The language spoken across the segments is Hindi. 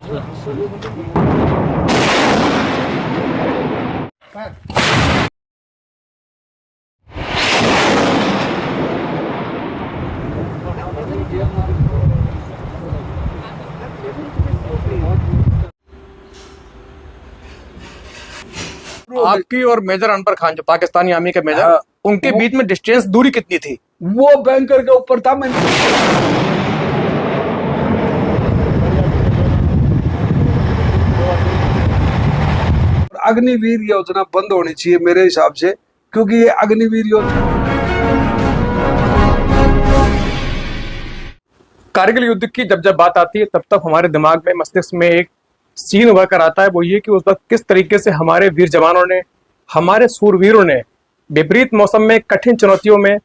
आपकी और मेजर अनवर खान जो पाकिस्तानी आर्मी के मेजर, उनके बीच में डिस्टेंस दूरी कितनी थी? वो बैंकर के ऊपर था। मैं अग्निवीर योजना बंद होनी चाहिए मेरे हिसाब से, क्योंकि ये अग्निवीर योजना कारगिल युद्ध की जब जब बात आती है तब तक हमारे दिमाग में, मस्तिष्क में एक सीन उभर कर आता है। वो ये कि उस वक्त किस तरीके से हमारे वीर जवानों ने, हमारे सूरवीरों ने विपरीत मौसम में, कठिन चुनौतियों में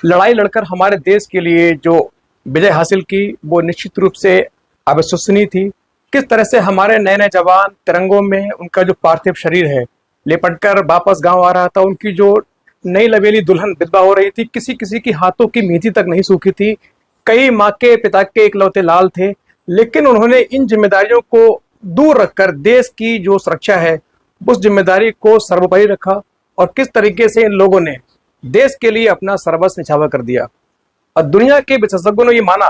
लड़ाई लड़कर हमारे देश के लिए जो विजय हासिल की वो निश्चित रूप से अविश्वसनीय थी। किस तरह से हमारे नए नए जवान तिरंगों में उनका जो पार्थिव शरीर है लेपटकर वापस गांव आ रहा था, उनकी जो नई लवेली दुल्हन विधवा हो रही थी, किसी किसी की हाथों की मेहंदी तक नहीं सूखी थी, कई माँ के पिता के इकलौते लाल थे, लेकिन उन्होंने इन जिम्मेदारियों को दूर रखकर देश की जो सुरक्षा है उस जिम्मेदारी को सर्वोपरि रखा। और किस तरीके से इन लोगों ने देश के लिए अपना सर्वस्व निछावर कर दिया। और दुनिया के विशेषज्ञों ने ये माना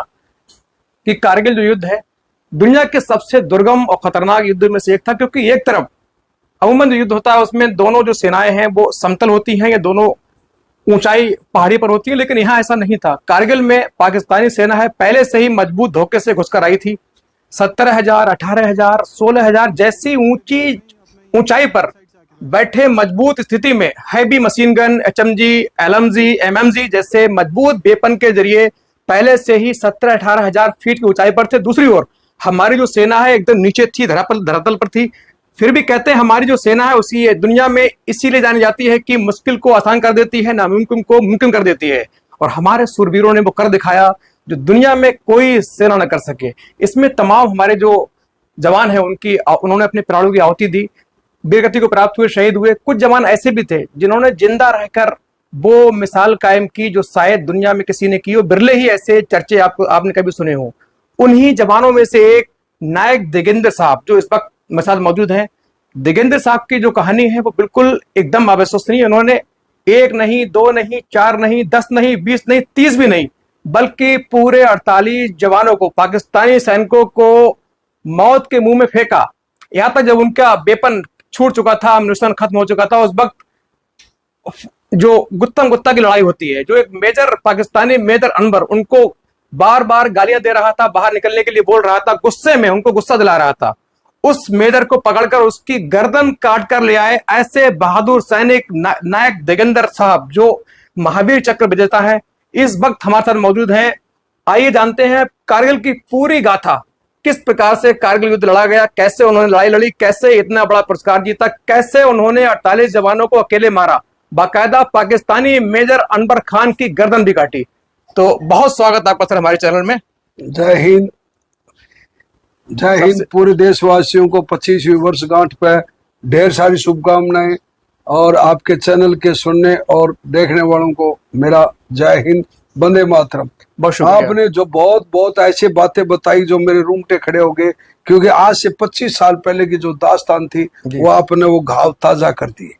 कि कारगिल जो युद्ध है दुनिया के सबसे दुर्गम और खतरनाक युद्ध में से एक था, क्योंकि एक तरफ अमूमन जो युद्ध होता है उसमें दोनों जो सेनाएं हैं वो समतल होती हैं या दोनों ऊंचाई पहाड़ी पर होती है, लेकिन यहाँ ऐसा नहीं था। कारगिल में पाकिस्तानी सेना है पहले से ही मजबूत धोखे से घुसकर आई थी। 17,000, 18,000, 16,000 जैसी ऊंचाई पर बैठे मजबूत स्थिति में heavy machine gun, HMG, LMG, MMG जैसे मजबूत वेपन के जरिए पहले से ही 17-18,000 फीट की ऊंचाई पर थे। दूसरी ओर हमारी जो सेना है एकदम नीचे थी, धरातल पर थी। फिर भी कहते हैं हमारी जो सेना है उसी दुनिया में इसीलिए जानी जाती है कि मुश्किल को आसान कर देती है, नामुमकिन को मुमकिन कर देती है। और हमारे सूरवीरों ने वो कर दिखाया जो दुनिया में कोई सेना न कर सके। इसमें तमाम हमारे जो जवान हैं उन्होंने अपने प्राणों की आहुति दी, वीरगति को प्राप्त हुए, शहीद हुए। कुछ जवान ऐसे भी थे जिन्होंने जिंदा रहकर वो मिसाल कायम की जो शायद दुनिया में किसी ने की हो। बिरले ही ऐसे चर्चे आपने कभी सुने हो। उन्हीं जवानों में से एक नायक दिगेंद्र साहब जो इस वक्त मिसाल मौजूद हैं। दिगेंद्र साहब की जो कहानी है वो बिल्कुल एकदम अविश्वसनीय। उन्होंने 1 नहीं, 2 नहीं, 4 नहीं, 10 नहीं, 20 नहीं, 30 भी नहीं, बल्कि पूरे 48 जवानों को, पाकिस्तानी सैनिकों को मौत के मुंह में फेंका। यहां तक जब उनका वेपन छूट चुका था, अम्युनिशन खत्म हो चुका था, उस वक्त जो गुत्ता की लड़ाई होती है, जो एक मेजर पाकिस्तानी मेजर अनवर उनको बार बार गालियां दे रहा था, बाहर निकलने के लिए बोल रहा था, गुस्से में उनको गुस्सा दिला रहा था, उस मेजर को पकड़कर उसकी गर्दन काट कर ले आए ऐसे बहादुर सैनिक नायक दिगेंद्र साहब जो महावीर चक्र विजेता है, इस वक्त हमारे साथ मौजूद हैं। आइए जानते हैं कारगिल की पूरी गाथा, किस प्रकार से कारगिल युद्ध लड़ा गया, कैसे उन्होंने लड़ाई लड़ी, कैसे इतना बड़ा पुरस्कार जीता, कैसे उन्होंने 48 जवानों को अकेले मारा, बाकायदा पाकिस्तानी मेजर अनवर खान की गर्दन भी काटी। तो बहुत स्वागत आपका सर हमारे चैनल में। जय हिंद। जय हिंद। पूरे देशवासियों को 25वीं वर्षगांठ पे ढेर सारी शुभकामनाएं, और आपके चैनल के सुनने और देखने वालों को मेरा जय हिंद, वंदे मातरम। आपने जो बहुत ऐसी बातें बताई जो मेरे रूंगटे खड़े हो गए, क्योंकि आज से 25 साल पहले की जो दास्तान थी वो आपने वो घाव ताजा कर दिए।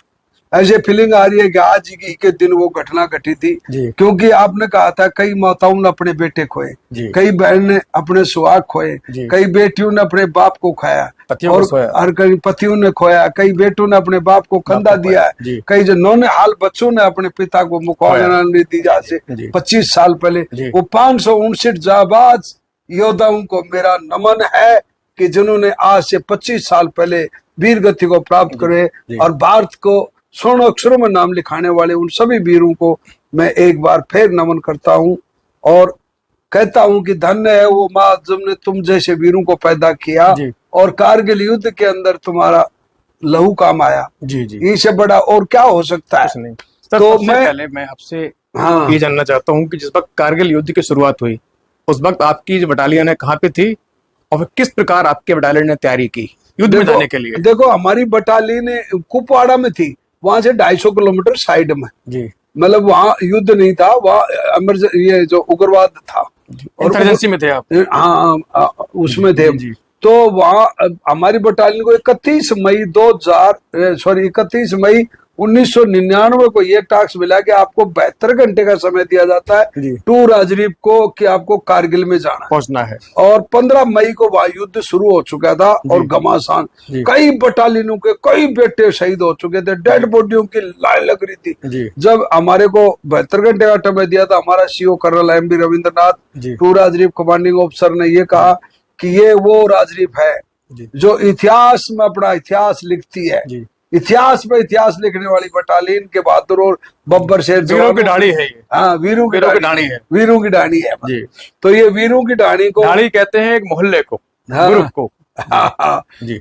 ऐसे फीलिंग आ रही है कि आज ही के दिन वो घटना घटी थी, क्योंकि आपने कहा था कई माताओं ने अपने बेटे खोए, कई बहन ने अपने सुहाग खोए, कई बेटियों ने अपने बाप को खाया, और कई पतियों ने खोया, कई बेटों ने अपने बाप को कंधा दिया है, कई जो नौने हाल बच्चों ने अपने पिता को मुखावजा दी जा से 25 साल पहले। वो 559 जाबाज योद्धाओं को मेरा नमन है कि जिन्होंने आज से 25 साल पहले वीर गति को प्राप्त करे, और भारत को स्वर्ण अक्षरों में नाम लिखाने वाले उन सभी वीरों को मैं एक बार फिर नमन करता हूं, और कहता हूं कि धन्य है वो माँ जिसने तुम जैसे वीरों को पैदा किया, और कारगिल युद्ध के अंदर तुम्हारा लहू काम आया। इससे बड़ा और क्या हो सकता है। तो मैं आपसे ये जानना चाहता हूँ कि जिस वक्त कारगिल युद्ध की शुरुआत हुई उस वक्त आपकी जो बटालियन है कहाँ पे थी, और किस प्रकार आपके बटालियन ने तैयारी की युद्ध में जाने के लिए? देखो, हमारी बटालियन कुपवाड़ा में थी, वहां से 250 किलोमीटर साइड में, मतलब वहाँ युद्ध नहीं था, वहाँ ये जो उग्रवाद था, इंसर्जेंसी में थे आप? हाँ, उसमें थे। तो वहाँ हमारी बटालियन को 31 मई 1999 को ये टास्क मिला कि आपको 72 घंटे का समय दिया जाता है टू राजरीप को कि आपको कारगिल में जाना पहुंचना है। और 15 मई को वहां युद्ध शुरू हो चुका था और घमासान कई बटालियनों के कई बेटे शहीद हो चुके थे, डेड बॉडियों की लाइन लग रही थी। जब हमारे को 72 घंटे का समय दिया था, हमारा CO colonel M B. Ravindranath two Rajrif commanding officer ने ये कहा कि ये वो राजरीप है जो इतिहास में अपना इतिहास लिखती है। इतिहास में इतिहास लिखने वाली बटालियन के बहादुर और बब्बर शेर वीरों की ढाणी है ये। हाँ, वीरों की ढाणी है, वीरों की ढाणी है जी। तो ये वीरों की ढाणी को ढाणी कहते हैं एक मोहल्ले को, ग्रुप को।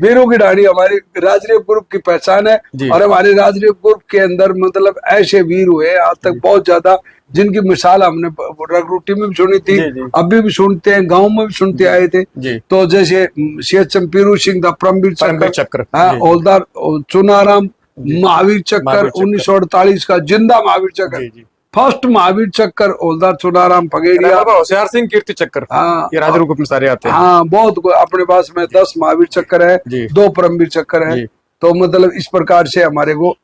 वीरों की ढाणी हमारी राजरीप ग्रुप की पहचान है और हमारे राजरीप ग्रुप के अंदर मतलब ऐसे वीर हुए आज तक बहुत ज्यादा, जिनकी मिसाल हमने रगरूटी में भी सुनी थी, अभी भी सुनते हैं, गांव में भी सुनते आए थे। तो जैसे शेर चंपीरू सिंह था, परमवीर चक्र, हौलदार चुनाराम, महावीर चक्कर 1948 का जिंदा महावीर चक्कर, फर्स्ट महावीर चक्कर हौलदार चुनाराम पगेड़िया, होशियार सिंह कीर्ति चक्र, ये राजरूप में सारे आते हैं। हाँ, बहुत अपने पास में 10 महावीर चक्कर है, 2 परमवीर चक्कर है। तो मतलब इस प्रकार से हमारे को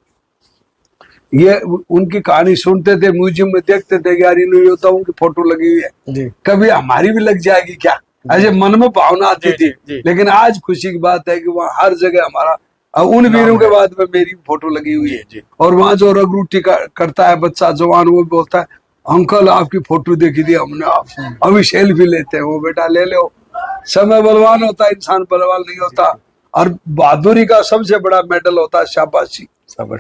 ये उनकी कहानी सुनते थे, म्यूजियम में देखते थे कि यार इन योद्धाओं की फोटो लगी हुई है, कभी हमारी भी लग जाएगी क्या, ऐसे मन में भावना आती थी। लेकिन आज खुशी की बात है कि वहाँ हर जगह हमारा उन वीरों के बाद में मेरी फोटो लगी हुई है। और वहाँ जो रगरूटी करता है बच्चा जवान, वो बोलता है अंकल आपकी फोटो देखी थी हमने, आप अभी सेल्फी लेते हैं। वो बेटा ले लो, समय बलवान होता है, इंसान बलवान नहीं होता। और बहादुरी का सबसे बड़ा मेडल होता है शाबाशी।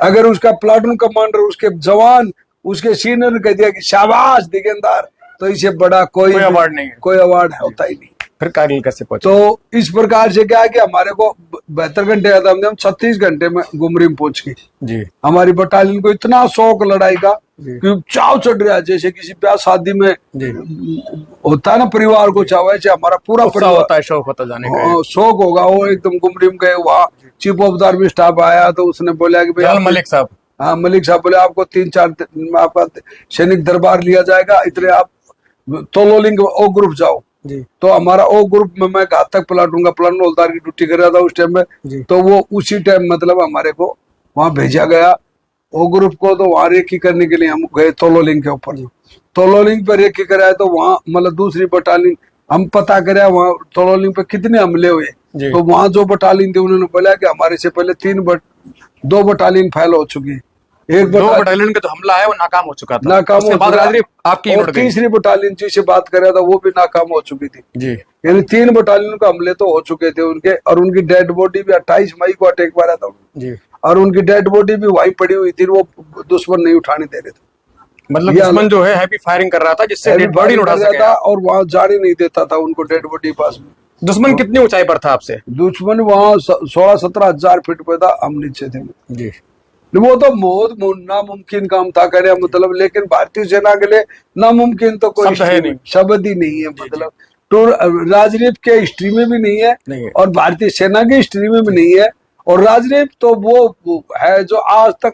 अगर उसका प्लाटून कमांडर, उसके जवान, उसके सीनियर ने कह दिया कि शाबाश दिगेंदार, तो इसे बड़ा कोई अवार्ड नहीं है, कोई अवार्ड होता ही नहीं। फिर कारगिल कैसे पहुंचे? तो इस प्रकार से क्या है कि हमारे को 72 घंटे का था, हम 36 घंटे में गुमरीम पहुंच गए। हमारी बटालियन को इतना शौक लड़ाई का कि चाव चढ़ रहा है, जैसे किसी ब्याह शादी में होता है ना परिवार को चाव, ऐसे हमारा पूरा परिवार होता है, शौक होता जाने का, शौक होगा। वो एकदम गुमरीम गए, वहाँ chief of the army staff आया तो उसने बोला कि भैया मलिक साहब, हाँ मलिक साहब बोले आपको 3-4 दिन में आपका सैनिक दरबार लिया जाएगा, इतने आप तोलोलिंग ओ ग्रुप जाओ। तो हमारा ओ ग्रुप में मैं घातक प्लाटून का प्लाटून हौलदार की ड्यूटी कर रहा था उस टाइम में। तो वो उसी टाइम मतलब हमारे को वहां भेजा गया ओ ग्रुप को। तो वहां रेकी करने के लिए हम गए तोलोलिंग के ऊपर। तोलोलिंग पर रेकी कराया तो वहां मतलब दूसरी बटालियन हम पता कराया वहां तोलोलिंग पे कितने हमले हुए। तो वहां जो बटालियन थी उन्होंने बोला कि हमारे से पहले 2 बटालियन फैल हो चुकी, एक बटालियन का तो हमला है वो नाकाम हो चुका था, नाकाम हो चुका। आपकी और तीसरी बटालियन जिससे बात कर रहा था वो भी नाकाम हो चुकी थी। यानी 3 बटालियन का हमले तो हो चुके थे उनके, और उनकी डेड बॉडी भी 28 मई को अटैक मारा था और उनकी डेड बॉडी भी वहीं पड़ी हुई थी, वो दुश्मन नहीं उठाने दे रहे थे। मतलब दुश्मन जो है हैवी फायरिंग कर रहा था जिससे डेड बॉडी उठा सके, और वहां जाने नहीं देता था उनको डेड बॉडी पास में। दुश्मन कितनी ऊंचाई पर था आपसे? दुश्मन वहाँ 16-17 हजार फीट पे था, हम नीचे थे जी। वो तो बहुत नामुमकिन काम था करे मतलब, लेकिन भारतीय सेना के लिए नामुमकिन तो कोई शब्द ही नहीं है। मतलब तो राजनीति के हिस्ट्री में भी नहीं है और भारतीय सेना की हिस्ट्री में भी नहीं है। और राजनीति तो वो है जो आज तक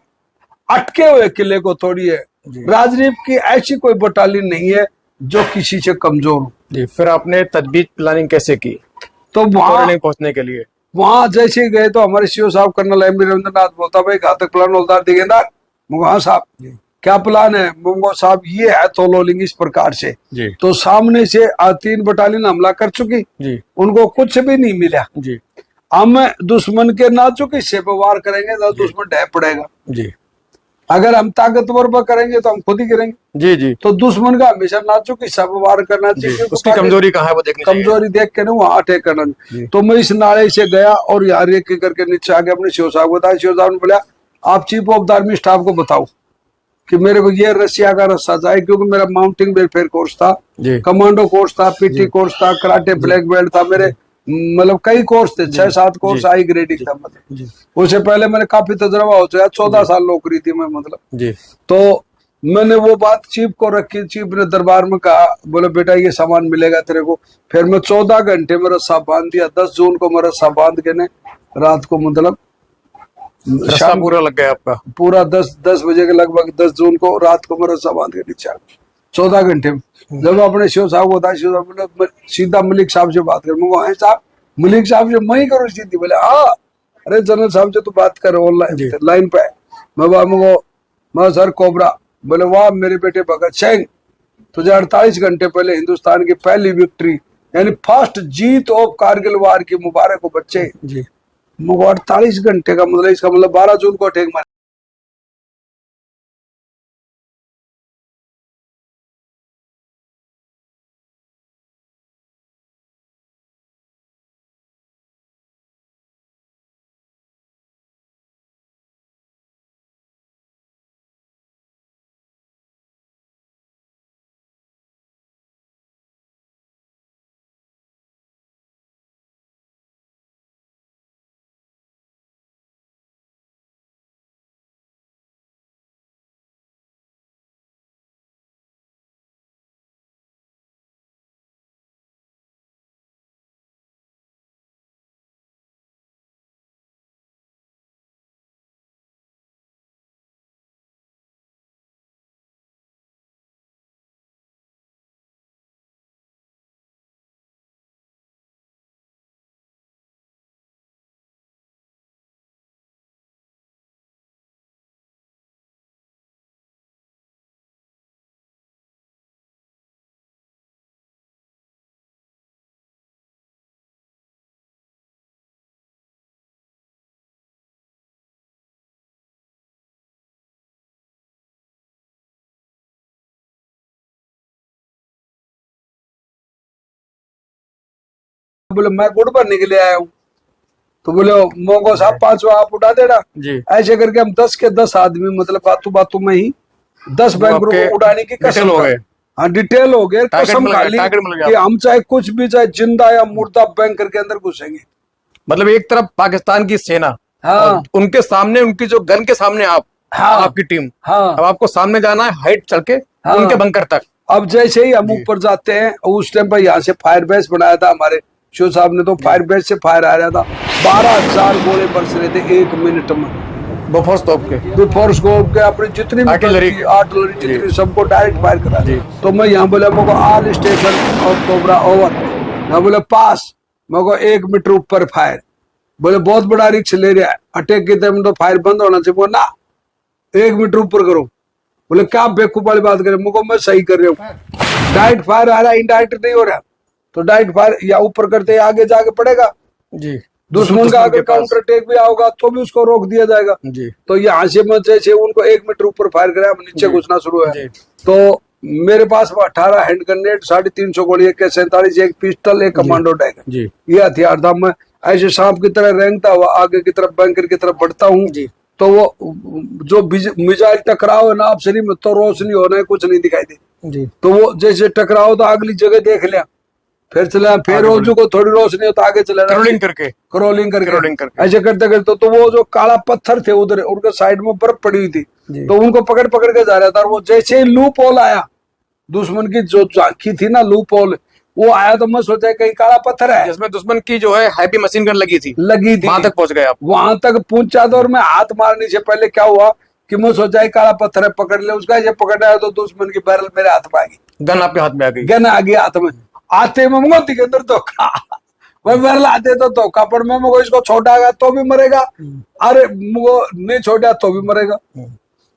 अटके हुए किले को तोड़ी है। राजनीति की ऐसी कोई बटालियन नहीं है जो किसी से कमजोर हो। फिर आपने तजवीज प्लानिंग कैसे की तो वहां पहुंचने के लिए? वहां जैसे गए तो हमारे सीओ साहब कर्नल एम.बी. रविंद्रनाथ बोलता भाई घातक प्लान हौलदार दिगेंदार। मुगा साहब क्या प्लान है? मुंगो साहब ये है तोलोलिंग इस प्रकार से। तो सामने से 3 बटालियन हमला कर चुकी, उनको कुछ भी नहीं मिला। हम दुश्मन के ना चुके से पे वार करेंगे तो दुश्मन ढह पड़ेगा। अगर हम ताकतवर पर करेंगे तो हम खुद ही करेंगे। तो दुश्मन का हमेशा ना चुके सब वार करना चाहिए। उसकी कमजोरी कहाँ है वो देखनी चाहिए। कमजोरी देख के ना वहाँ अटैक करना। तो मैं इस नाले से गया और यार एक करके नीचे आके अपने शिव साहब को बताया। शिव साहब ने बोला आप chief of the army staff को बताओ कि मेरे को ये रसिया का रस्सा चाहिए, क्योंकि मेरा माउंटिंग वेलफेयर कोर्स था, कमांडो कोर्स था, पीटी कोर्स था, कराटे ब्लैक बेल्ट था, मेरे मतलब कई कोर्स थे, 6-7 कोर्स हाई ग्रेडिंग था। मतलब उससे पहले मैंने काफी तजर्बा हो चुका, 14 साल नौकरी थी मैं मतलब। तो मैंने वो बात चीफ को रखी, चीफ ने दरबार में कहा, बोले बेटा ये सामान मिलेगा तेरे को। फिर मैं 14 घंटे में रस्सा बांध दिया। 10 जून को मैं रस्सा बांध के ने रात को मतलब शाम पूरा लग गया आपका, पूरा 10 बजे के लगभग 10 जून को रात को मैं रस्सा बांध के नीचे 14 घंटे में। जब अपने शिव साहब को बताया, शिव साहब बोले सीधा मलिक साहब से बात कर। मैं साहब मलिक साहब से मैं ही करूँ सीधी, बोले हाँ। अरे जनरल साहब से तो बात कर ऑनलाइन लाइन पे। मैं सर कोबरा। बोले वाह मेरे बेटे भगत सिंह, तुझे 48 घंटे पहले हिंदुस्तान की पहली विक्ट्री यानी फर्स्ट जीत ऑफ कारगिल वार की मुबारक हो बच्चे जी। 48 घंटे का मतलब, इसका मतलब 12 जून को अटैक मारा। बोले मैं गुड़ भरने के लिए आया हूँ। तो बोले मोगो साहब 5 आप उठा देना जी। ऐसे करके हम 10 के 10 आदमी मतलब बातों बातों में ही 10 बैंक को उड़ाने की कसम हो गए। हाँ डिटेल हो गए, कसम खा ली कि हम चाहे कुछ भी, चाहे जिंदा या मुर्दा बैंकर के अंदर घुसेंगे। मतलब एक तरफ पाकिस्तान की सेना, हाँ, उनके सामने, उनकी जो गन के सामने आप, हाँ, आपकी टीम, हाँ, अब आपको सामने जाना है हाइट चल के, हाँ, उनके बंकर तक। अब जैसे ही हम ऊपर जाते हैं, उस टाइम पर यहाँ से फायर बेस बनाया था हमारे शो साहब ने, तो फायर बेस से फायर आ रहा था। 12,000 गोले बरस रहे थे 1 मिनट में, बोफोर्स तोप के अपनी जितनी आर्टिलरी जितनी सबको डायरेक्ट फायर करा। तो मैं यहाँ बोला मेरे को ऑल स्टेशन और कोबरा ओवर। मैं बोले पास, मेरे को 1 मीटर ऊपर फायर। बोले बहुत बड़ा रिक्स ले रहा है, अटैक के टाइम तो फायर बंद होना चाहिए। बोला ना 1 मीटर ऊपर करो। बोले क्या बेवकूफ वाली बात करे, मुझको मैं सही कर रहा हूँ। डायरेक्ट फायर आ रहा है, इनडायरेक्ट नहीं हो रहा। तो डायरेक्ट फायर या ऊपर करते आगे जाके पड़ेगा जी। दुश्मन का अगर काउंटर अटैक भी आओगा तो भी उसको रोक दिया जाएगा जी। तो यहाँ से मैं जैसे उनको 1 मीटर ऊपर फायर कराया, नीचे घुसना शुरू है। तो मेरे पास 18 हैंड ग्रेनेड, 350 गोली, AK-47, एक पिस्टल, एक कमांडो टैंक, ये हथियार था। मैं ऐसे सांप की तरह रेंगता हुआ आगे की तरफ बैंकर की तरफ बढ़ता हूँ। तो वो जो मिजाइल टकराव है ना आप शरीर में, तो रोशनी होना है, कुछ नहीं दिखाई दे। तो वो जैसे टकराव तो अगली जगह देख लिया, फिर चला, फिर रोजू को थोड़ी रोशनी हो तो आगे चला, क्रॉलिंग करके ऐसे करते करते तो वो जो काला पत्थर थे उधर, उनके साइड में बर्फ पड़ी हुई थी, तो उनको पकड़ पकड़ के जा रहा था। वो जैसे ही लूप होल आया, दुश्मन की जो झांकी थी ना लूप होल, वो आया तो मैं सोचा कहीं काला पत्थर है, जिसमें दुश्मन की जो है हैवी मशीन गन लगी थी वहां तक पहुंच गए आप। वहां तक पहुंचा तो, और मैं हाथ मारने से पहले क्या हुआ कि मैं सोचा काला पत्थर है, पकड़ ले उसका। ऐसे पकड़ा तो दुश्मन की बैरल मेरे हाथ में आ गई, गन आपके हाथ में आ गई, गन आ गई हाथ में। आते में मोती के अंदर धोखा, वही बैरल आते तो धोखा, पर मैं मुझको इसको छोड़ागा तो भी मरेगा, अरे मुझको नहीं छोड़ा तो भी मरेगा।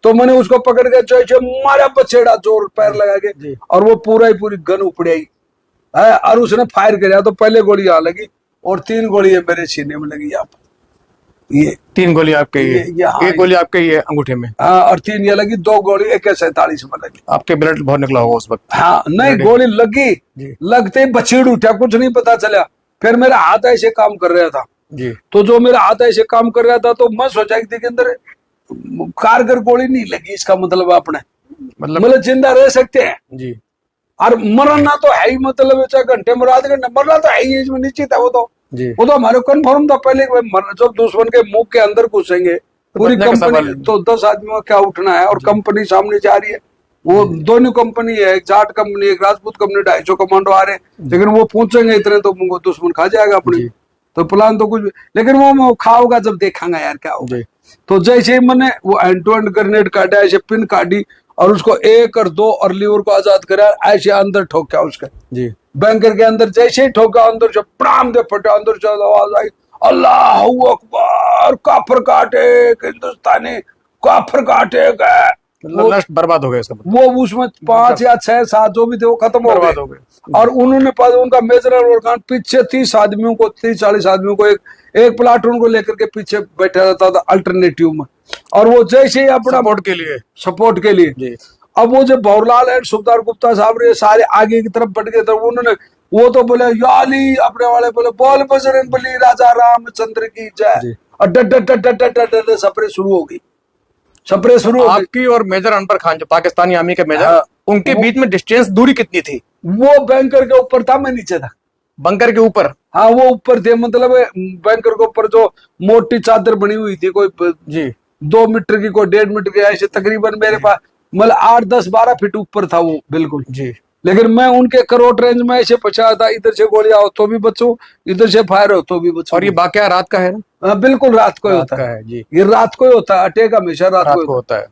तो मैंने उसको पकड़ के जो मारा बछेड़ा जोर पैर लगा के, और वो पूरा ही पूरी गन उपड़ी आई और उसने फायर किया। तो पहले गोली यहाँ लगी और 3 गोली मेरे सीने में लगी यहाँ पर। ये 3 गोली आपके एक गोली आपके ये अंगूठे में, हाँ, और 3 ये लगी, 2 गोली AK-47 में लगी। आपके ब्लड बहुत निकला होगा उस वक्त। हाँ नहीं, गोली लगी, लगते ही बछेड़ उठा, कुछ नहीं पता चला। फिर मेरा हाथ ऐसे काम कर रहा था जी। तो जो मेरा हाथ ऐसे काम कर रहा था, तो मैं सोचा कि के अंदर कारगर गोली नहीं लगी, इसका मतलब अपने मतलब जिंदा रह सकते हैं जी। और मरना तो है ही, मतलब 4 घंटे में, आधे घंटे मरना तो है ही, इसमें निश्चित है। वो तो हमारे कन्फर्म था पहले, जब दुश्मन के मुंह के अंदर घुसेंगे पूरी कंपनी, तो 10 आदमियों का क्या उठना है। और कंपनी सामने जा रही है, वो दोनों कंपनी है, एक जाट कंपनी, एक राजपूत कंपनी, 250 कमांडो आ रहे हैं। लेकिन वो पहुंचेंगे इतने तो दुश्मन खा जाएगा अपनी। तो प्लान तो कुछ भी, लेकिन वो खाओगा जब देखेंगा यार क्या होगा। तो जैसे ही मैंने वो एंड टू एंड ग्रेनेड काटा, ऐसे पिन काटी और उसको 1 और 2 और लीवर को आजाद करा, ऐसे अंदर ठोका उसका जी। बैंकर के अंदर जैसे ही ठोका, अंदर से प्राम दे फटा, अंदर से आवाज आई, अल्लाह अकबर, काफर काटे हिंदुस्तानी, काफर काटे गए। मतलब नष्ट बर्बाद हो गए इसका मतलब। वो उसमें 5 या 6 7 जो भी थे वो खत्म हो बर्बाद हो गए। गए। और उन्होंने उनका मेजर अनवर खान पीछे 30 आदमियों को, 30-40 आदमियों को एक प्लाटून को लेकर के पीछे बैठा रहता था अल्टरनेटिव में। और वो जैसे ही अपना सपोर्ट के लिए जी। अब वो जो भवरलाल एंड सुबेदार गुप्ता साहब ये सारे आगे की तरफ बढ़ गए थे, उन्होंने वो तो बोले याली, अपने वाले बोले बोल बजरंगबली राजा रामचंद्र की जय, और डट सपरे शुरू हो गई, सपरे शुरू हो गई। आपकी और मेजर अनवर खान जो पाकिस्तानी आर्मी के मेजर, हाँ, उनके बीच में डिस्टेंस दूरी कितनी थी? वो बैंकर के ऊपर था, मैं नीचे था। बंकर के ऊपर? हाँ, वो ऊपर थे, मतलब बैंकर के ऊपर जो मोटी चादर बनी हुई थी, कोई जी 2 मीटर की, कोई 1.5 मीटर की, ऐसे तकरीबन मेरे पास मतलब 8-10-12 फीट ऊपर था वो बिल्कुल जी। लेकिन मैं उनके करोट रेंज में ऐसे पहुंचा था, इधर से गोली आओ तो भी बचो, इधर से फायर हो तो भी बचो। और ये वाकया रात का है ना? बिल्कुल रात को होता है जी। ये रात को ही होता है, अटैक हमेशा रात को होता है।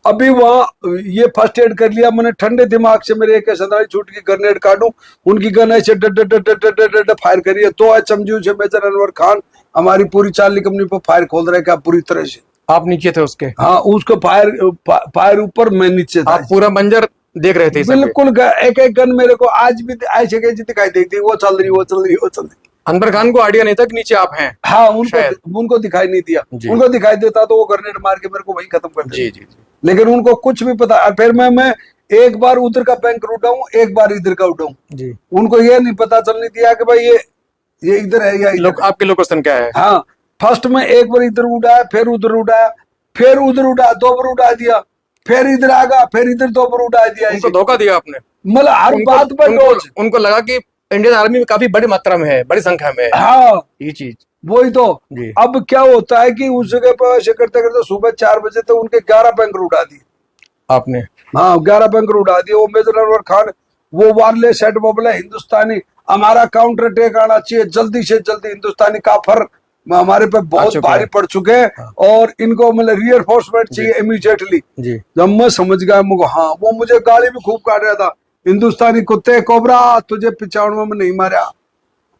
अभी वहां ये फर्स्ट एड कर लिया मैंने, ठंडे दिमाग से मेरे एक संदाली छूट की ग्रेनेड काटूं, उनकी गन ऐसे डट फायर करिए, तो चमजू से मेजर अनवर खान हमारी पूरी चार्ली कंपनी पर फायर खोल रहे क्या पूरी तरह से। आप नीचे थे उसके? हाँ, उसको फायर ऊपर, मैं नीचे था। आप पूरा मंजर देख रहे थे? बिल्कुल, एक एक गन मेरे को आज भी ऐसे कैसे दिखाई देती, वो चल रही, वो चल रही, वो चल रही। अनवर खान को आइडिया नहीं था कि नीचे आप हैं? हाँ, उनको दिखाई नहीं दिया। उनको दिखाई देता तो वो ग्रेनेड मार के मेरे को वहीं खत्म कर देते। जी। लेकिन उनको कुछ भी पता। फिर मैं एक बार उधर का बैंक उठाऊं, एक बार इधर का उठाऊं जी। उनको ये नहीं पता चलने दिया कि भाई ये इधर है या इधर। आपके लोकेशन क्या है? हाँ, फर्स्ट में एक बार इधर उड़ाया, फिर उधर उड़ाया, फिर उधर उड़ा, 2 बार उड़ा दिया, फिर इधर आ गया, फिर इधर 2 बार उड़ा दिया। उनको धोखा दिया आपने? मतलब हर बात पर उनको लगा कि इंडियन आर्मी में काफी बड़ी मात्रा में है, बड़ी संख्या में है। हाँ, ये चीज वही तो अब क्या होता है कि उस जगह पर ऐसे करते करते सुबह 4 बजे तक उनके 11 बैंकर उड़ा दिए आपने। हाँ, 11 बैंकर उड़ा दिए। वो मेजर अनवर खान वो वारले सेट बोले हिंदुस्तानी, हमारा काउंटर अटैक आना चाहिए जल्दी से जल्दी, हिंदुस्तानी काफर हमारे पे बहुत भारी पड़ चुके हैं और इनको मतलब रीइंफोर्समेंट चाहिए इमीडिएटली। जब मैं समझ गया मुझे, हाँ, वो मुझे गाली भी खूब काट रहा था, हिंदुस्तानी कुत्ते कोबरा तुझे 95 में नहीं मारा,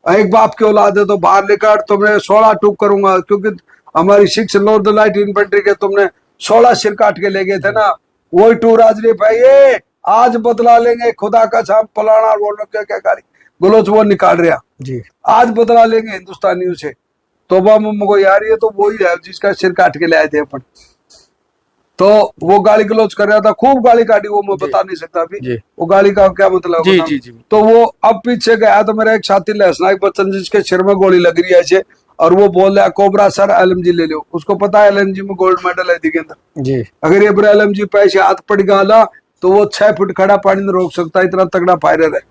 एक बाप की औलाद है तो बाहर लेकर तुमने 16 टूक करूंगा, क्योंकि हमारी 6 नॉर्थ लाइट इन्फेंट्री के तुमने 16 सिर काट के ले गए थे ना, वही टू राजरी भाई, ये आज बदला लेंगे खुदा का शाम पलाना, वो लोग क्या गाली गलोच वो निकाल रहा जी, आज बदला लेंगे हिंदुस्तानियों से। तो मुझको यार ये तो वही है जिसका सिर काट के ले आए थे अपन। तो वो गाली गलौज कर रहा था, खूब गाली काटी, वो मैं बता नहीं सकता अभी वो गाली का क्या मतलब है। जी। तो वो अब पीछे गया तो मेरा एक साथी लहसनायक बच्चन जिसके सिर में गोली लग रही है ऐसे, और वो बोल रहा है कोबरा सर LMG ले लो, उसको पता है LMG में गोल्ड मेडल है के अंदर जी। अगर ये LMG पे ऐसे हाथ पड़ गया तो वो 6 फुट खड़ा पानी में रोक सकता है, इतना तगड़ा फायरर है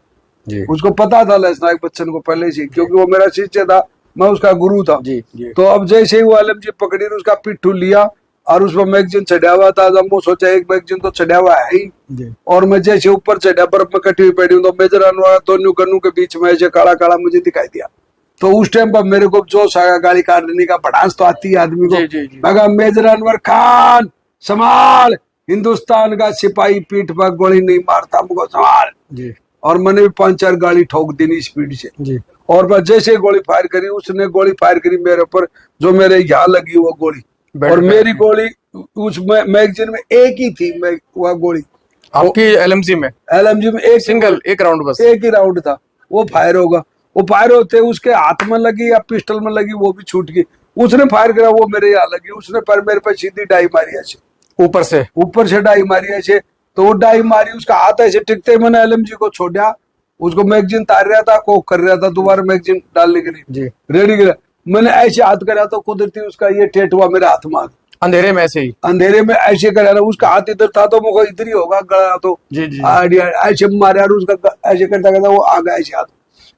जी। उसको पता था लहसनायक बच्चन को पहले से, क्योंकि वो मेरा शिष्य था, मैं उसका गुरु था जी। तो अब जैसे ही वो LMG पकड़ी उसका पिट्ठू लिया और उसमें मैगजीन चढ़ा हुआ था, जब वो सोचा एक मैगजीन तो चढ़ा हुआ है ही, और मैं जैसे ऊपर चढ़ा बर्फ में कटी हुई पड़ी हूँ तो मेजर अनवर दोनों कन्नू के बीच में ऐसे काला काला मुझे दिखाई दिया। तो उस टाइम पर मेरे को जोश आया, गाड़ी काटने का भड़ास तो आती है आदमी को। मैं कहा मेजर अनवर खान संभाल, हिंदुस्तान का सिपाही पीठ पर गोली नहीं मारता, मुझको संभाल जी। और मैंने भी 5-4 गाड़ी ठोक दी स्पीड से जी। और मैं जैसे गोली फायर करी, उसने गोली फायर करी मेरे ऊपर, जो मेरे यहाँ लगी वो गोली, और मेरी गोली उस मैगजीन में एक ही थी, वह गोली आपकी LMG में एक सिंगल एक राउंड, बस एक ही राउंड था, वो फायर होगा। वो फायर होते उसके हाथ में लगी या पिस्टल में लगी, वो भी छूट गई। उसने फायर करा, वो मेरे यहाँ लगी, उसने पर मेरे पे सीधी डाई मारी ऐसे, ऊपर से डाई मारी ऐसे। तो वो डाई मारी, उसका हाथ ऐसे टिकते मैंने LMG को छोड़ा, उसको मैगजीन तार रहा था, कोक कर रहा था दोबारा मैगजीन डालने के लिए रेडी कर, मैंने ऐसे हाथ करा तो कुदरती उसका ये टेट हुआ मेरे हाथ में, अंधेरे में ऐसे ही, अंधेरे में ऐसे करा, उसका हाथ इधर था तो मुझे इधर ही होगा गड़ा, तो ऐसे मारा, उसका ऐसे करता करता वो आ गया ऐसे हाथ,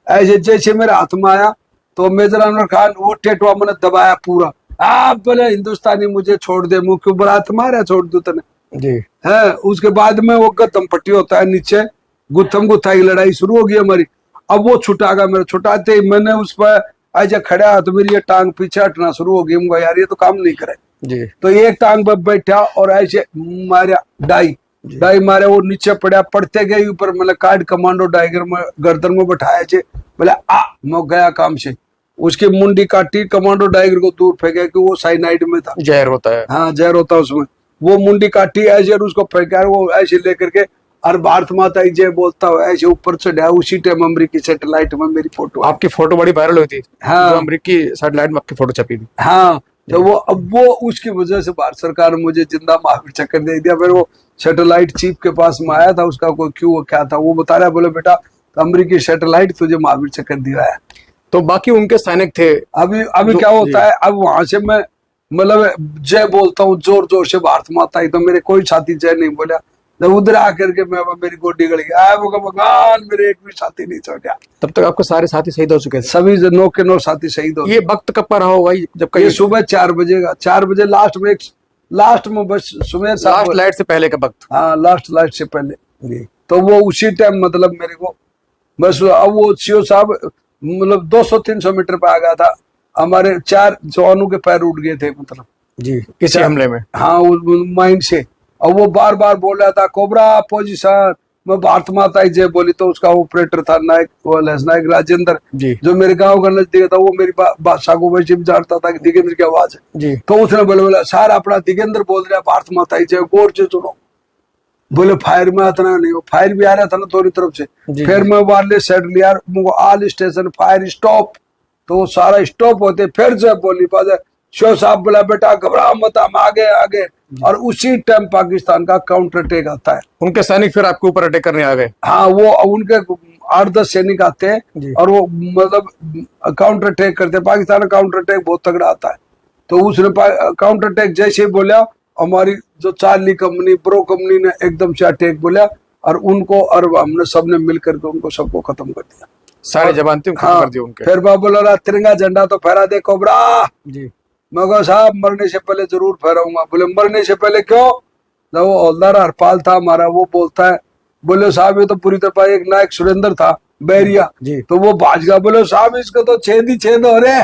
ऐसे जैसे मेरे हाथ में आया तो मेजर अनवर खान वो टेटवा मैंने दबाया पूरा, आप बोले हिंदुस्तानी मुझे छोड़ दे, मुंह के ऊपर हाथ मारा, छोड़ दू तने जी है। उसके बाद में वो गतम पट्टी होता है नीचे, गुत्थम गुत्था की लड़ाई शुरू हो गई हमारी। अब वो छुटा गया, मेरे छुटाते ही मैंने उस पर ऐसे खड़ा तो मेरी ये टांग पीछे हटना शुरू हो गई, मुझे यार ये तो काम नहीं करे जी। तो एक टांग पर बैठा और ऐसे मारा डाई, डाई मारे, वो नीचे पड़ा, पड़ते गए ऊपर, मतलब काट कमांडो टाइगर में गर्दन में बैठाया छे, बोले आ मैं गया काम से, उसकी मुंडी काटी, कमांडो टाइगर को दूर फेंका कि वो साइनाइड में था, जहर होता है। हाँ जहर होता है उसमें, वो मुंडी काटी ऐसे और उसको फेंका, वो ऐसे लेकर के और भारत माता जय बोलता हो ऐसे ऊपर चढ़ा। उसी टाइम अमरीकी सैटेलाइट में मेरी फोटो, आपकी फोटो बड़ी वायरल हुई थी। हाँ, जो अमरीकी सैटेलाइट में आपकी फोटो छपी थी। हाँ, तो वो अब वो उसकी वजह से भारत सरकार ने मुझे जिंदा महावीर चक्र दे दिया। फिर वो सैटेलाइट चीफ के पास में आया था, उसका कोई क्यों क्या था, वो बता रहा, बोले बेटा अमरीकी सैटेलाइट तुझे महावीर चक्र दिया है। तो बाकी उनके सैनिक थे। अभी क्या होता है, अब वहां से मैं मतलब जय बोलता हूँ जोर जोर से भारत माता ही, तो मेरे कोई साथी जय नहीं बोला। जब उधर आकर के मैं मेरी गोडी गड़ गया, भगवान मेरे एक भी साथी नहीं छोड़ा। तब तक आपके सारे साथी शहीद हो चुके थे। सभी 9 के 9 साथी शहीद हो। ये वक्त कब का रहा होगा जब ये सुबह 4 बजे का, 4 बजे लास्ट में बस सुबह लास्ट लाइट से पहले का वक्त। हाँ लास्ट लाइट से पहले। तो वो उसी टाइम मतलब मेरे को बस, अब वो सीओ साहब मतलब 200-300 मीटर पे आ गया था, हमारे 4 जवानों के पैर उठ गए थे, मतलब जी इसी हमले में। हाँ माइंड से। और वो बार बार बोल रहा था कोबरा पोजीशन, मैं भारत माता ही जय बोली। तो उसका ऑपरेटर था नायक राजेंद्र, जो मेरे गांव का नजदीक था, वो मेरी बादशाह को वैसे भी जानता था कि दिगेंद्र की आवाज है। तो उसने बोला सर अपना दिगेंद्र बोल रहा भारत माता ही जय, गौर से सुनो। बोले फायर में इतना नहीं, फायर भी आ रहा था ना दोनों तरफ से। फिर मैं वायरलेस सेट लिया, ऑल स्टेशन फायर स्टॉप, तो वो सारा स्टॉप होते। फिर जब बोली पास शो साहब बोला बेटा घबरा मत, हम आगे आगे। और उसी टाइम पाकिस्तान का काउंटर अटैक आता है। उनके सैनिक फिर आपके ऊपर अटैक करने आ गए। हाँ, वो उनके 8-10 सैनिक आते हैं और वो मतलब काउंटर अटैक करते हैं। पाकिस्तान का काउंटर अटैक बहुत तगड़ा आता है। तो उसने काउंटर अटैक जैसे ही बोला, हमारी जो चार्ली कंपनी ब्रो कंपनी ने एकदम से अटैक बोला, और उनको और हमने सबने मिलकर के उनको सबको खत्म कर दिया। सारे जवान थे खत्म कर दिए उनके। फिर बाबू बोला तिरंगा झंडा तो फहरा दे कोबरा जी। मैं कहा साहब मरने से पहले जरूर फहराऊंगा। बोले मरने से पहले क्यों? तो वो हौलदार हरपाल था हमारा, वो बोलता है, बोले साहब ये तो पूरी तरह एक नायक सुरेंद्र था बैरिया जी। तो वो भाज गया, बोले साहब इसको तो छेद ही छेद हो रहे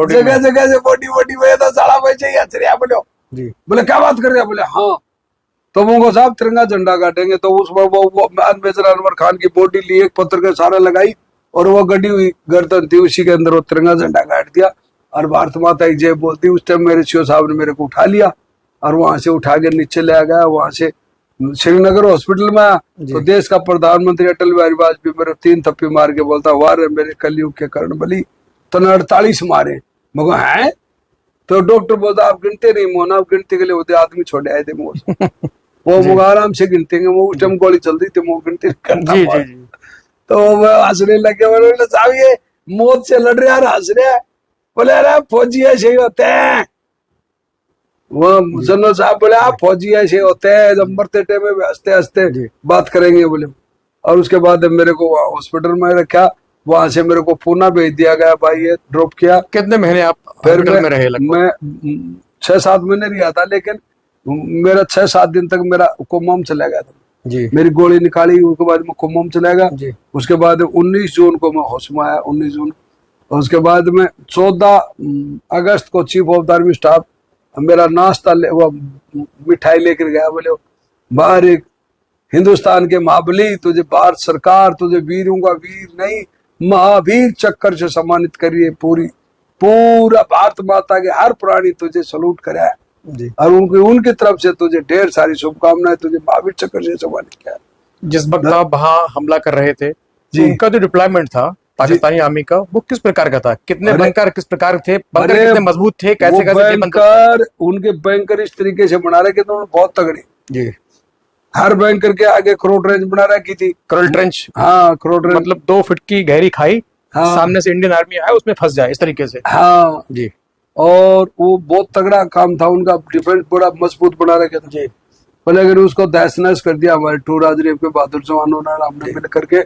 जगह जगह से बॉडी में तो साड़ा बचे ही बोलो जी। बोले क्या बात कर रहे हैं? बोले हाँ। तो वो साहब तिरंगा झंडा काटेंगे। तो उसमें वो मेजर अनवर खान की बॉडी ली, एक पत्थर के सारा लगाई, और वो गड़ी हुई गर्दन थी, उसी के अंदर वो तिरंगा झंडा काट दिया और भारत माता की जय बोलती। उस टाइम मेरे सीओ साहब ने मेरे को उठा लिया और वहां से उठा के नीचे ले गया। वहां से श्रीनगर हॉस्पिटल में आया तो देश का प्रधानमंत्री अटल बिहारी वाजपेयी मेरे 3 थप्पी मार के बोलता, वाह रे मेरे कलयुग के कर्ण बली, तूने 48 मारे। मगर है तो डॉक्टर बोलता आप गिनते नहीं मोहन, आप गिनते के लिए होते आदमी छोड़े आए थे मोह वो मुझे आराम से गिनते हैं, वो उस टाइम गोली चल रही थी, वो गिनते करता। तो वो हंसने लगे, बोले साहब ये मौत से लड़ रहे यार, हंस रहे। बोले अरे फौजी ऐसे ही होते हैं। वो जनरल साहब बोले आप फौजी ऐसे होते हैं, जब मरते टाइम में हंसते हंसते बात करेंगे बोले। और उसके बाद मेरे को हॉस्पिटल में रखा, वहां से मेरे को पूना भेज दिया गया, भाई ये ड्रॉप किया। कितने महीने आप हॉस्पिटल में रहे? मैं 6-7 महीने रहा था, लेकिन मेरा 6-7 दिन तक मेरा कोमाम चला गया था जी। मेरी गोली निकाली, उसके बाद में कोमाम चला गया। उसके बाद 19 जून को मैं होश में आया, 19 जून। उसके बाद में 14 अगस्त को chief of the army staff मेरा नाश्ता वो मिठाई लेकर गया, बोले बाहर एक हिंदुस्तान के महाबली, तुझे भारत सरकार तुझे वीरों का वीर नहीं महावीर चक्कर से सम्मानित करिए। पूरा भारत माता के हर प्राणी तुझे सलूट कराया और उनकी तरफ से तुझे ढेर सारी शुभकामनाएं, तुझे महावीर चक्कर से सम्मानित किया। जिस वक्त आप वहां हमला कर रहे थे, उनका जो डिप्लॉयमेंट था पाकिस्तानी आर्मी का, वो किस प्रकार का था? कितने बंकर किस प्रकार थे? बंकर कितने मजबूत थे? कैसे बंकर उनके बैंकर इस तरीके से बना रहे कि तो बहुत तगड़ी जी। हर बैंकर के आगे क्रोल ट्रेंच बना रखी थी। Crawl trench? हाँ क्रोल ट्रेंच, मतलब 2 फीट की गहरी खाई, हाँ। सामने से इंडियन आर्मी आए उसमें फंस जाए इस तरीके से। हाँ जी। और वो बहुत तगड़ा काम था उनका, डिफेंस बड़ा मजबूत बना रखे था जी। पहले अगर उसको तहस नहस कर दिया हमारे 2 राजरीव के बहादुर जवानों ने, हमने मिल करके,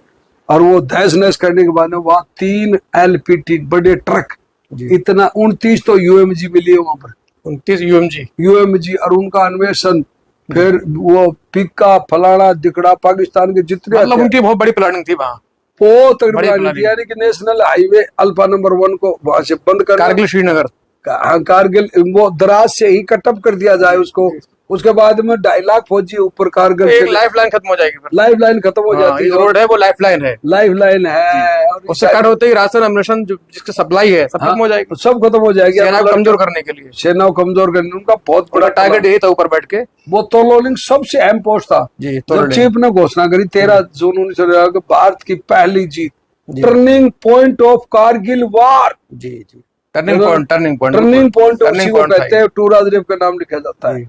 और वो तहस नहस करने के बाद वहाँ 3 LPT बड़े ट्रक, इतना 29 तो UMG मिली है वहां पर, 29 UMG और उनका अन्वेषण, फिर वो पिक्का फलाना दिकड़ा पाकिस्तान के जितने, मतलब उनकी बहुत बड़ी प्लानिंग थी वहाँ, बहुत तगड़ी प्लानिंग थी। यानी कि नेशनल हाईवे अल्फा नंबर 1 को वहां से बंद कर, कारगिल श्रीनगर, कारगिल वो दराज से ही कटअप कर दिया जाए उसको, उसके बाद में 2.5 लाख फौजी ऊपर कारगिल एक से, लाइफ लाइन खत्म हो जाएगी फिर। लाइफ लाइन खत्म हो जाती ये है। रोड है वो लाइफ लाइन है, लाइफ लाइन है, और उससे कट होते ही राशन अम्रेशन जिसकी सप्लाई है सब खत्म हो जाएगी, सब खत्म हो जाएगी। सेना को कमजोर करने के लिए। सेना को कमजोर करने उनका बहुत बड़ा बड़ा टारगेट यही था ऊपर बैठ के। वो तोलोलिंग सबसे अहम पोस्ट था जी, जब चीफ ने घोषणा करी 13 जून 1949 भारत की पहली जीत, turning point of Kargil war. जी जी, टर्निंग पॉइंट टर्निंग पॉइंट उसी को कहते हैं। टू राजरेव का नाम लिखा जाता है,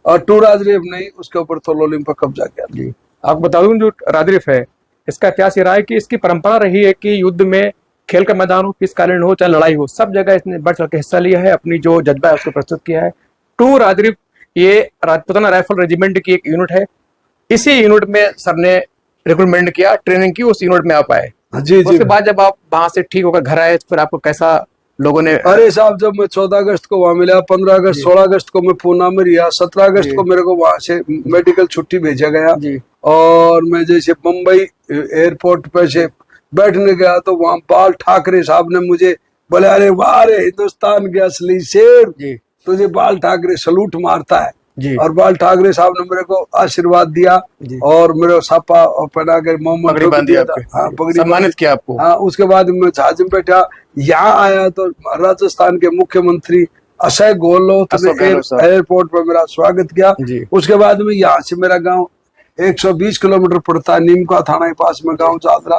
और टू राजरेव नहीं, उसके ऊपर तोलोलिंग पर कब्जा किया। जी, आपको बता दूं जो राजरीफ है इसका इतिहास ये रहा है कि इसकी परंपरा रही है कि युद्ध में, खेल का मैदान हो, कीसकालीन हो चाहे लड़ाई हो, सब जगह इसने बढ़ चढ़ के हिस्सा लिया है, अपनी जो जज्बा है उसको प्रस्तुत किया है। टू राजरीफ ये राजपूताना राइफल रेजिमेंट की एक यूनिट है। इसी यूनिट में सर ने रिक्रूटमेंट किया, ट्रेनिंग की, उस यूनिट में आप आए। जी जी। उसके बाद जब आप वहां से ठीक होकर घर आए तो फिर आपको कैसा लोगों ने? अरे साहब, जब मैं 14 अगस्त को वहां मिला, 15 अगस्त 16 अगस्त को मैं पूना में रिया, 17 अगस्त को मेरे को वहां से मेडिकल छुट्टी भेजा गया जी। और मैं जैसे मुंबई एयरपोर्ट पे से बैठने गया तो वहां बाल ठाकरे साहब ने मुझे बोले, अरे वाह रे हिंदुस्तान के असली शेर जी, तुझे बाल ठाकरे सलूट मारता है। जी। और बाल ठाकरे साहब ने मेरे को आशीर्वाद दिया और मेरे सापा और पहना कर मोहम्मद पगड़ी बांध दिया, हाँ पगड़ी सम्मानित किया आपको। हाँ, उसके बाद मैं जहाज में बैठा, यहाँ आया तो राजस्थान के मुख्यमंत्री अशय गहलोत ने एयरपोर्ट पर मेरा स्वागत किया। उसके बाद में यहाँ से मेरा गांव 120 किलोमीटर पड़ता है, नीमका थाना के पास में गांव चादरा।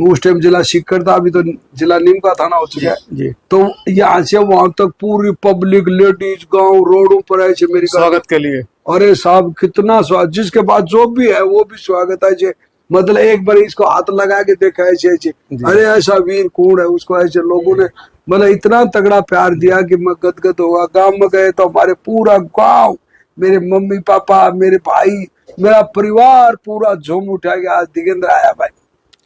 उस टाइम जिला सीकर था, अभी तो जिला नीमका थाना हो चुका है। तो यहाँ से वहां तक पूरी पब्लिक, लेडीज, गांव रोडों पर आए मेरे स्वागत के लिए। अरे साहब कितना स्वागत, जिसके बाद जो भी है वो भी स्वागत है। मतलब एक बार इसको हाथ लगा के देखा ऐसे ऐसे, अरे ऐसा वीर कौन है, उसको ऐसे लोगों ने मतलब इतना तगड़ा प्यार दिया कि मैं गदगद होगा। गांव में गए तो हमारे पूरा गांव, मेरे मम्मी पापा, मेरे भाई, मेरा परिवार पूरा झूम उठा गया, आज दिगेंद्र आया भाई।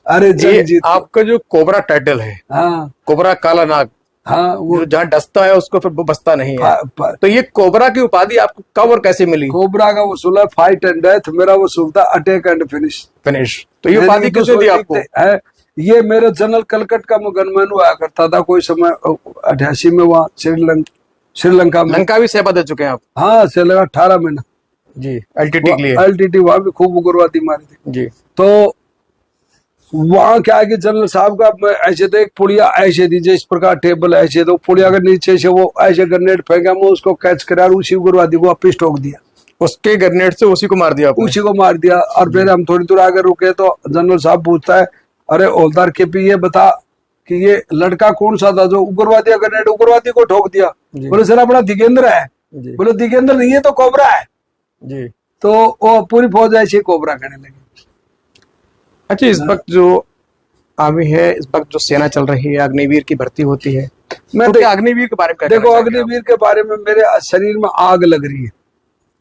अरे जगजीत, आपका जो कोबरा टाइटल है, हाँ कोबरा काला नाग, हाँ, वो जहाँ डसता है उसको फिर वो बसता नहीं है। तो ये कोबरा की उपाधि आपको कब और कैसे मिली? कोबरा का वसूल है फाइट एंड डेथ, मेरा वसूल था अटैक एंड फिनिश। तो ये उपाधि किसने दी आपको? है ये मेरे जनरल कलकट का गनमैन हुआ करता था कोई समय 88 में, वहाँ श्रीलंका में। लंका भी सेवा दे चुके हैं आप? हाँ, श्रीलंका 18 महीना जी, एलटीटी के लिए। एलटीटी वहां भी खूब उग्रवादी मारी थी जी। तो वहां क्या है कि जनरल साहब का ऐसे तो एक पुड़िया ऐसे दीजिए, इस प्रकार टेबल ऐसे, तो पुड़िया के नीचे से वो ऐसे ग्रेनेड फेंका, मैं उसको कैच करा और उसी उग्रवादी को वापिस ठोक दिया। उसके ग्रेनेड से उसी को मार दिया आपने? उसी को मार दिया। और फिर हम थोड़ी दूर आगे रुके तो जनरल साहब पूछता है, अरे हौलदार केपी ये बता कि ये लड़का कौन सा था जो उग्रवादी ग्रेनेड उग्रवादी को ठोक दिया? बोले सर अपना दिगेंद्र है। बोले दिगेंद्र नहीं है तो कोबरा है जी। तो वो पूरी फौज ऐसे कोबरा करने लगी। अच्छा, इस वक्त जो आर्मी है, इस वक्त जो सेना चल रही है, अग्निवीर की भर्ती होती है, मैं तो अग्निवीर के बारे में देखो, अग्निवीर के बारे में मेरे शरीर में आग लग रही है।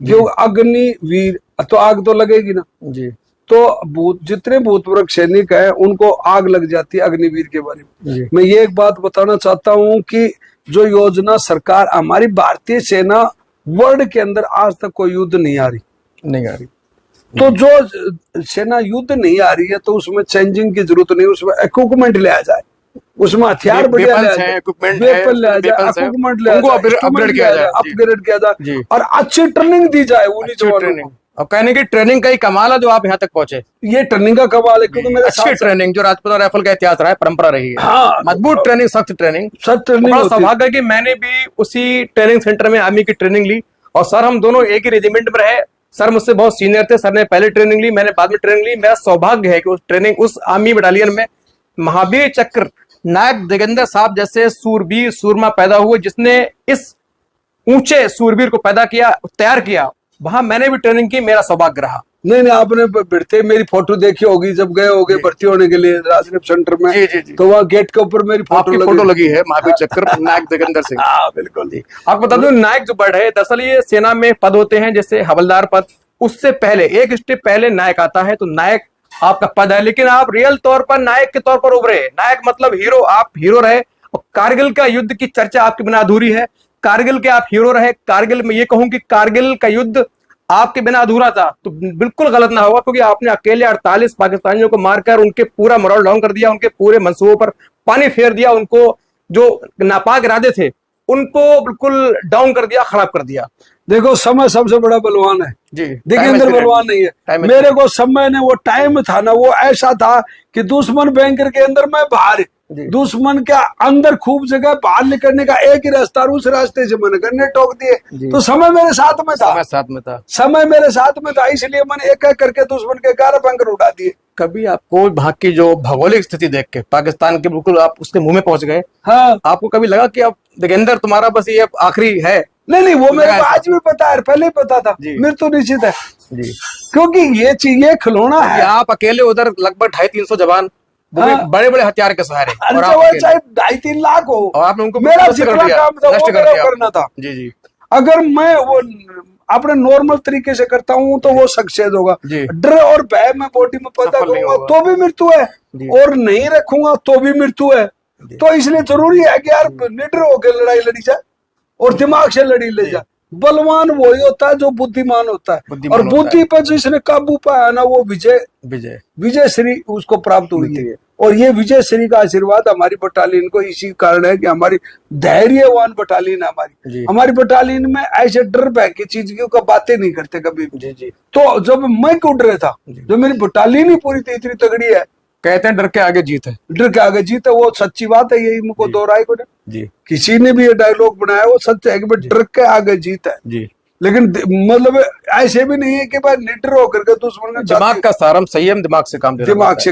जो अग्निवीर तो आग तो लगेगी ना जी। तो जितने भूतपूर्व सैनिक है उनको आग लग जाती है अग्निवीर के बारे में। मैं ये एक बात बताना चाहता हूँ कि जो योजना सरकार, हमारी भारतीय सेना वर्ल्ड के अंदर आज तक कोई युद्ध नहीं आ रही। तो जो सेना युद्ध नहीं आ रही है तो उसमें चेंजिंग की जरूरत नहीं, उसमें इक्विपमेंट ले आ जाए, उसमें हथियार बढ़िया ले आ जाए, वेपन ले आ जाए, इक्विपमेंट ले आ जाए, अपग्रेड किया जाए और अच्छी ट्रेनिंग दी जाए उन्हीं जवानों को। अब कहने की ट्रेनिंग का ही कमाल है जो आप यहाँ तक पहुंचे। ये ट्रेनिंग का कमाल है क्योंकि मेरे अच्छी ट्रेनिंग जो राजपूताना राइफल का इतिहास रहा है, परंपरा रही है। हाँ, मजबूत ट्रेनिंग, सख्त ट्रेनिंग। बड़ा सौभाग्य है कि मैंने भी उसी ट्रेनिंग सेंटर में आर्मी की ट्रेनिंग ली और सर हम दोनों एक ही रेजिमेंट में रहे। सर मुझसे बहुत सीनियर थे, सर ने पहले ट्रेनिंग ली, मैंने बाद में ट्रेनिंग ली। मेरा सौभाग्य है कि उस ट्रेनिंग, उस आर्मी बटालियन में महावीर चक्र नायक दिगेंद्र साहब जैसे सूरवीर सूरमा पैदा हुए, जिसने इस ऊंचे सूरवीर को पैदा किया, तैयार किया। वहां मैंने भी ट्रेनिंग की, मेरा सौभाग्य रहा। नहीं, आपने बढ़ते मेरी फोटो देखी होगी जब गए होगे भर्ती होने के लिए राजनीप सेंटर में। जी। तो वहाँ गेट के ऊपर मेरी फोटो लगी है, महावीर चक्र नायक दिगेंद्र सिंह। हाँ बिल्कुल जी। आपको बता दूं, नायक जो बढ़ है, दरअसल ये सेना में पद होते हैं, जैसे हवलदार पद, उससे पहले एक स्टेप पहले नायक आता है। तो नायक आपका पद है, लेकिन आप रियल तौर पर नायक के तौर पर उभरे। नायक मतलब हीरो, आप हीरो रहे। और कारगिल का युद्ध की चर्चा आपके बिना अधूरी है। कारगिल के आप हीरो रहे। कारगिल में ये कहूं कि कारगिल का युद्ध आपके बिना अधूरा था तो बिल्कुल गलत ना होगा, क्योंकि आपने अकेले 48 पाकिस्तानियों को मारकर उनके पूरा मोरल डाउन कर दिया, उनके पूरे मंसूबों पर पानी फेर दिया। उनको जो नापाक इरादे थे उनको बिल्कुल डाउन कर दिया, खराब कर दिया। देखो समय सबसे बड़ा बलवान है जी, दिगेंद्र बलवान नहीं है। मेरे को समय ने वो टाइम था ना, वो ऐसा था कि दुश्मन बैंकर के अंदर मैं बाहर, दुश्मन के अंदर खूब जगह, बाहर निकलने का एक ही रास्ता, उस रास्ते से मैंने गन्ने ठोक दिए। तो समय मेरे साथ में था, समय मेरे साथ में था, इसलिए मैंने एक एक करके दुश्मन के 11 बैंकर उड़ा दिए। कभी आपको वहां की जो भौगोलिक स्थिति देख के पाकिस्तान के बिल्कुल आप उसके मुंह में पहुंच गए, हाँ, आपको कभी लगा कि अब दिगेंद्र तुम्हारा बस ये आखिरी है? नहीं, वो मेरे को आज भी पता है, पहले ही पता था, मृत्यु निश्चित है जी, क्योंकि ये चीज, ये खिलौना है। आप अकेले उधर लगभग 250-300 जवान, बड़े बड़े हथियार के सहारे, और चाहे 2.5-3 लाख हो, और आपने उनको मेरा जितना काम था वो मेरा करना था। जी। अगर मैं वो अपने नॉर्मल तरीके से करता हूँ तो वो सक्सेस होगा। डर और भय में बॉडी में पैदा करूंगा तो भी मृत्यु है, और नहीं रखूंगा तो भी मृत्यु है। तो इसलिए जरूरी है कि यार निडर होकर लड़ाई लड़ी जाए और दिमाग से लड़ी ले जाए। बलवान वही होता है जो बुद्धिमान होता है, और बुद्धि पर जिसने काबू पाया ना वो विजय श्री उसको प्राप्त हुई है। और ये विजय श्री का आशीर्वाद हमारी बटालियन को इसी कारण है कि हमारी धैर्यवान बटालियन है। हमारी बटालियन में ऐसे डर भय की चीज की बातें नहीं करते कभी भी। तो जब मैं क्यों डरे था, जो मेरी बटालियन ही पूरी इतनी तगड़ी है, कहते हैं डर के आगे जीत है, डर के आगे जीत है, वो सच्ची बात है, यही मुझको दोहराई को जी, किसी ने भी ये डायलॉग बनाया वो सच है कि डर के आगे जीत है जी। लेकिन मतलब ऐसे भी नहीं है कि भाई निडर होकर के दुश्मन का, दिमाग का सारम संयम, दिमाग से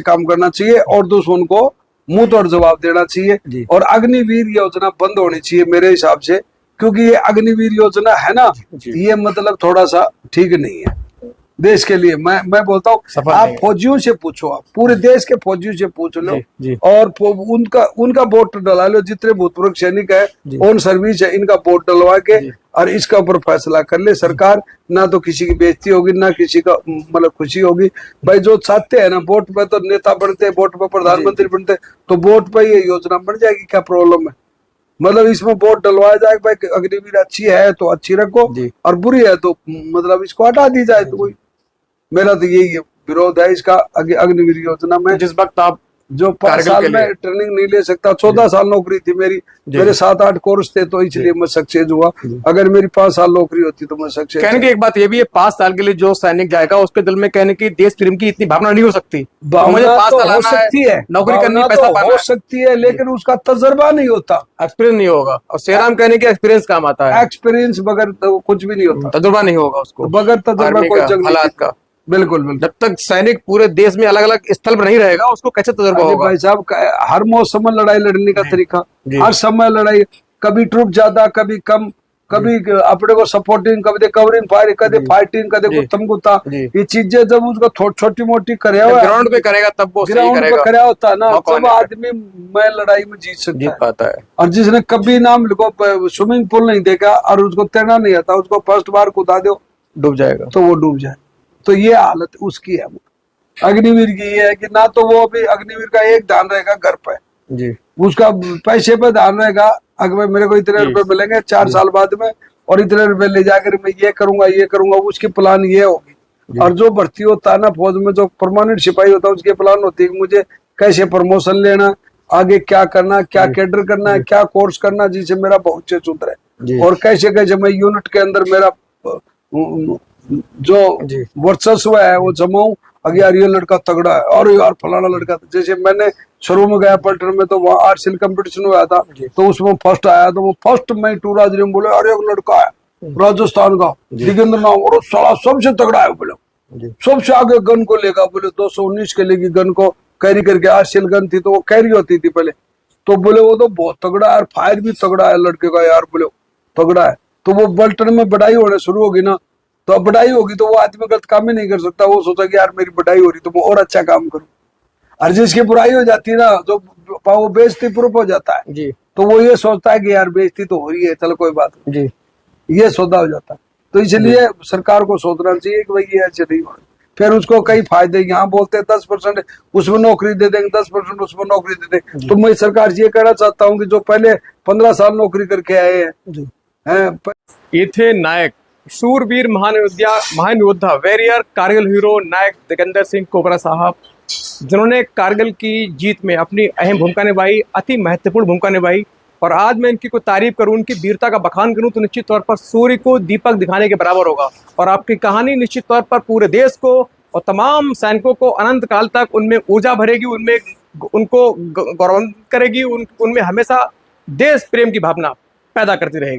काम करना चाहिए और दुश्मन को मुंह तोड़ जवाब देना चाहिए। और अग्निवीर योजना बंद होनी चाहिए मेरे हिसाब से, क्योंकि ये अग्निवीर योजना है ना, ये मतलब थोड़ा सा ठीक नहीं है देश के लिए। मैं बोलता हूँ आप फौजियों से पूछो, आप पूरे देश के फौजियों से पूछ लो और उनका वोट डला लो, जितने भूतपूर्व सैनिक है ऑन सर्विस है, इनका वोट डलवा के और इसका ऊपर फैसला कर ले सरकार। ना तो किसी की बेइज्जती होगी, ना किसी का मतलब खुशी होगी। भाई जो चाहते हैं ना, वोट पे तो नेता बनते, वोट पे प्रधानमंत्री बनते, तो वोट पे ये योजना बन जाएगी, क्या प्रॉब्लम है? मतलब इसमें वोट डलवाया जाए भाई, अग्निवीर अच्छी है तो अच्छी रखो और बुरी है तो मतलब इसको हटा दी जाए। तो कोई, मेरा तो यही विरोध है इसका अग्निवीर योजना में। जिस वक्त आप जो 5 साल में ट्रेनिंग नहीं ले सकता, 14 साल नौकरी थी मेरी, मेरे 7-8 कोर्स थे, तो इसलिए मैं सक्सेस हुआ। अगर मेरी 5 साल नौकरी होती तो मैं सक्सेस। कहने की एक बात ये भी है, 5 साल के लिए जो सैनिक जाएगा उसके दिल में कहने की देश प्रेम की इतनी भावना नहीं हो सकती। मुझे 5 साल हो सकती है, नौकरी करनी, पैसा पाना हो सकती है, लेकिन उसका तजुर्बा नहीं होता, एक्सपीरियंस नहीं होगा। और सेराम कहने की एक्सपीरियंस काम आता है, एक्सपीरियंस बगैर कुछ भी नहीं होता, तजुर्बा नहीं होगा उसको, बगैर तजुर्बा कोई जंग हालात का। बिल्कुल। जब तक सैनिक पूरे देश में अलग अलग स्थल पर नहीं रहेगा उसको कैसे तजुर्बा होगा? भाई साहब, हर मौसम में लड़ाई लड़ने का तरीका, हर समय लड़ाई, कभी ट्रुप ज्यादा कभी कम, कभी अपने को सपोर्टिंग, कभी कवरिंग फायर, कभी फाइटिंग, कभी गुत्तम गुत्ता। ये चीजें जब उसको छोटी मोटी करे हुआ ग्राउंड पे करेगा तब वो ग्राउंड पे करे होता है ना, तब आदमी मैं लड़ाई में जीत सकता है। और जिसने कभी नाम लिखो स्विमिंग पूल नहीं देखा और उसको तैरना नहीं आता, उसको फर्स्ट बार कूदा दो डूब जाएगा, तो वो डूब जाए। तो ये हालत उसकी है। अग्निवीर की ये है कि ना तो वो अभी अग्निवीर का एक ध्यान रहेगा घर पे जी, उसका पैसे पे ध्यान रहेगा, अगर मेरे को इतने रुपए मिलेंगे 4 साल बाद में और इतने रुपए ले जाकर मैं ये करूंगा, उसकी प्लान ये होगी। और जो भर्ती होता है ना फौज में, जो परमानेंट सिपाही होता है, उसकी प्लान होती है कि मुझे कैसे प्रमोशन लेना, आगे क्या करना, क्या कैडर करना है, क्या कोर्स करना जिससे मेरा भविष्य सुधरे, और कैसे कैसे मैं यूनिट के अंदर मेरा जो वर्चस्व है वो जमाऊं। अगर यार ये लड़का तगड़ा है और यार फलाना लड़का, जैसे मैंने शुरू में गया पलटन में तो वहाँ आर्टसिल कंपटीशन हुआ था, तो उसमें फर्स्ट आया, तो वो फर्स्ट में टूर आज बोले अरे एक लड़का है राजस्थान का दिगेंद्र नाम, और साला सबसे तगड़ा है बोले, सबसे आगे गन को लेगा बोले, 219 के लेगी गन को कैरी करके, आर्टसिल गन थी तो वो कैरी होती थी पहले, तो बोले वो तो बहुत तगड़ा है, फायर भी तगड़ा है लड़के का यार, बोले तगड़ा है। तो वो पलटन में बढ़ाई होने शुरू होगी ना, तो अब बढ़ाई होगी तो वो आदमी गलत काम ही नहीं कर सकता, वो सोचा कि यार मेरी बढ़ाई हो रही तो मैं और अच्छा काम करूं। और जिसकी बुराई हो जाती है ना, जो वो बेइज्जती प्रूफ हो जाता है जी, तो वो ये सोचता है कि यार बेइज्जती तो हो रही है, चलो कोई बात नहीं जी, ये सौदा हो जाता है। तो इसलिए सरकार को सोचना चाहिए कि भाई ये ऐसे नहीं हो, फिर उसको कई फायदे, यहाँ बोलते हैं 10% उसमें नौकरी दे देंगे, 10% उसमें नौकरी दे देंगे। तो मैं सरकार से ये कहना चाहता हूँ कि जो पहले 15 साल नौकरी करके आए हैं, ये थे नायक, शूरवीर महान योद्धा, वॉरियर, कारगिल हीरो नायक दिगेंद्र सिंह कोबरा साहब, जिन्होंने कारगिल की जीत में अपनी अहम भूमिका निभाई, अति महत्वपूर्ण भूमिका निभाई। और आज मैं इनकी कोई तारीफ करूं, उनकी वीरता का बखान करूं, तो निश्चित तौर पर सूर्य को दीपक दिखाने के बराबर होगा। और आपकी कहानी निश्चित तौर पर पूरे देश को और तमाम सैनिकों को अनंत काल तक उनमें ऊर्जा भरेगी, उनमें उनको गौरवान्वित करेगी, उनमें हमेशा देश प्रेम की भावना पैदा करती रहेगी।